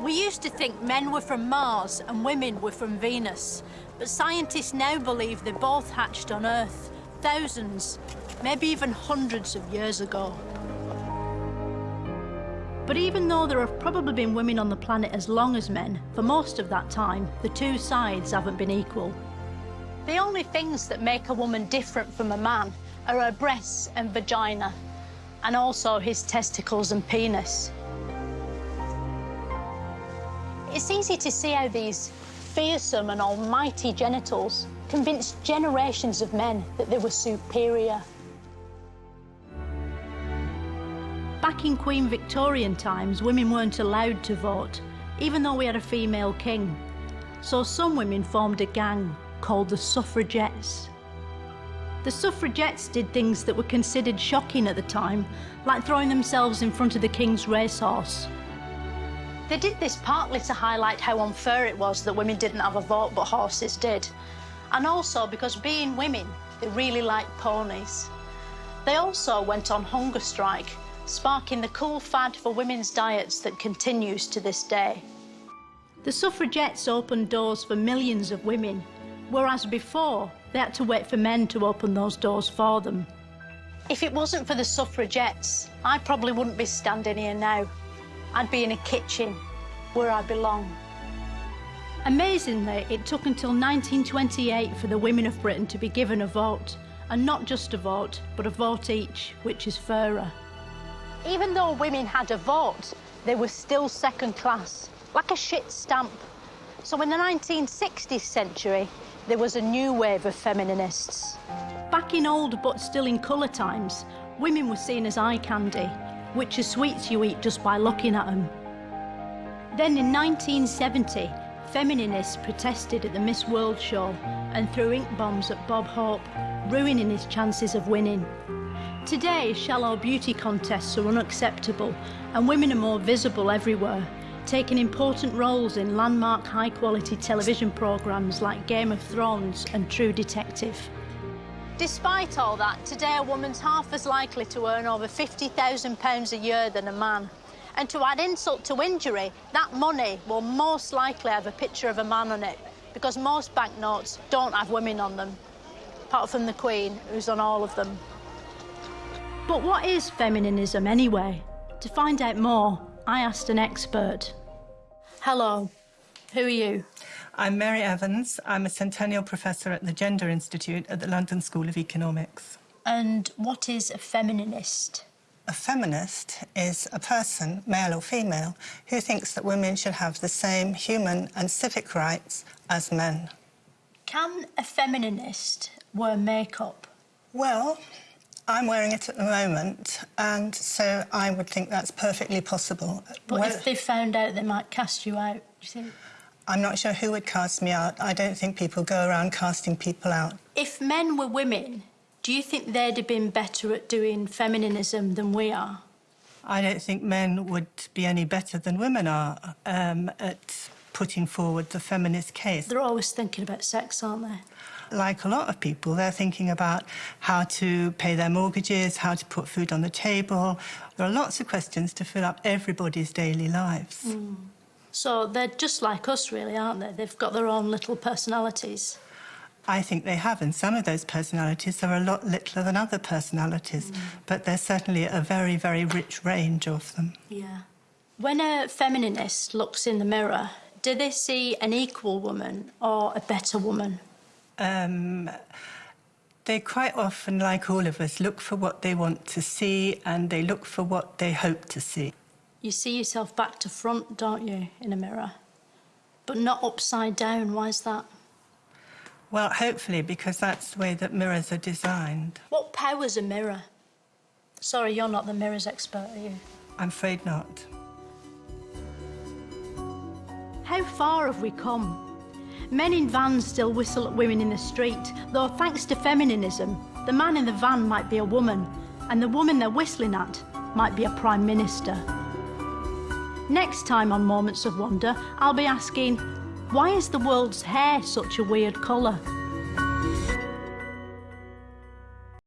We used to think men were from Mars and women were from Venus, but scientists now believe they both hatched on Earth thousands, maybe even hundreds of years ago. But even though there have probably been women on the planet as long as men, for most of that time, the two sides haven't been equal. The only things that make a woman different from a man are her breasts and vagina, and also his testicles and penis. It's easy to see how these fearsome and almighty genitals convinced generations of men that they were superior. Back in Queen Victorian times, women weren't allowed to vote, even though we had a female king. So some women formed a gang called the suffragettes. The suffragettes did things that were considered shocking at the time, like throwing themselves in front of the king's racehorse. They did this partly to highlight how unfair it was that women didn't have a vote but horses did, and also because being women, they really liked ponies. They also went on hunger strike, sparking the cool fad for women's diets that continues to this day. The suffragettes opened doors for millions of women, whereas before they had to wait for men to open those doors for them. If it wasn't for the suffragettes, I probably wouldn't be standing here now. I'd be in a kitchen, where I belong. Amazingly, it took until 1928 for the women of Britain to be given a vote, and not just a vote, but a vote each, which is fairer. Even though women had a vote, they were still second class, like a shit stamp. So in the 1960s century, there was a new wave of feminists. Back in old but still in colour times, women were seen as eye candy, which are sweets you eat just by looking at them. Then in 1970, feminists protested at the Miss World show and threw ink bombs at Bob Hope, ruining his chances of winning. Today, shallow beauty contests are unacceptable and women are more visible everywhere, taking important roles in landmark high-quality television programmes like Game of Thrones and True Detective. Despite all that, today a woman's half as likely to earn over £50,000 a year than a man. And to add insult to injury, that money will most likely have a picture of a man on it, because most banknotes don't have women on them, apart from the Queen, who's on all of them. But what is feminism anyway? To find out more, I asked an expert. Hello, who are you? I'm Mary Evans. I'm a Centennial Professor at the Gender Institute at the London School of Economics. And what is a feminist? A feminist is a person, male or female, who thinks that women should have the same human and civic rights as men. Can a feminist wear makeup? Well, I'm wearing it at the moment, and so I would think that's perfectly possible. But if they found out, they might cast you out, do you think? I'm not sure who would cast me out. I don't think people go around casting people out. If men were women, do you think they'd have been better at doing feminism than we are? I don't think men would be any better than women are at putting forward the feminist case. They're always thinking about sex, aren't they? Like a lot of people, they're thinking about how to pay their mortgages, how to put food on the table. There are lots of questions to fill up everybody's daily lives. Mm. So they're just like us, really, aren't they? They've got their own little personalities. I think they have, and some of those personalities are a lot littler than other personalities, but there's certainly a very, very rich range of them. Yeah. When a feminist looks in the mirror, do they see an equal woman or a better woman? They quite often, like all of us, look for what they want to see, and they look for what they hope to see. You see yourself back to front, don't you, in a mirror? But not upside down. Why is that? Well, hopefully, because that's the way that mirrors are designed. What power's a mirror? Sorry, you're not the mirrors expert, are you? I'm afraid not. How far have we come? Men in vans still whistle at women in the street, though thanks to feminism, the man in the van might be a woman, and the woman they're whistling at might be a Prime Minister. Next time on Moments of Wonder, I'll be asking, why is the world's hair such a weird colour?